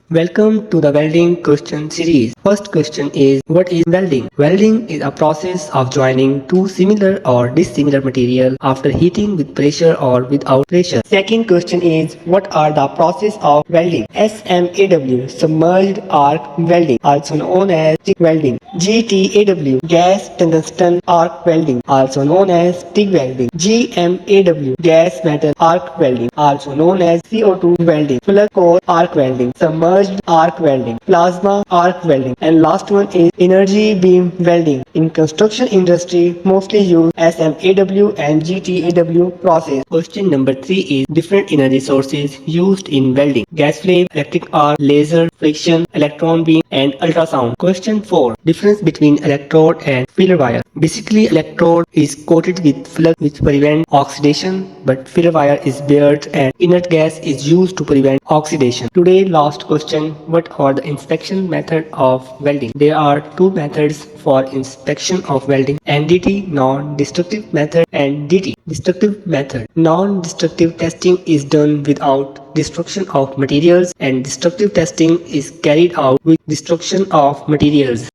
Welcome to the welding question series. First question is, what is welding? Welding is a process of joining two similar or dissimilar material after heating with pressure or without pressure. Second question is, what are the process of welding? SMAW, submerged arc welding, also known as TIG welding. GTAW, gas tungsten arc welding, also known as TIG welding. GMAW, gas metal arc welding, also known as CO2 welding. Plug core arc welding, submerged arc welding, plasma arc welding, and last one is energy beam welding. In construction industry, mostly use SMAW and GTAW process. Question number 3 is, different energy sources used in welding: gas flame, electric arc, laser, friction, electron beam, and ultrasound. Question 4, difference between electrode and filler wire. Basically, electrode is coated with flux which prevent oxidation, but filler wire is bared and inert gas is used to prevent oxidation. Today, last question, what are the inspection method of welding? There are two methods for inspection of welding: NDT, non-destructive method, and DT, destructive method. Non-destructive testing is done without destruction of materials, and destructive testing is carried out with destruction of materials.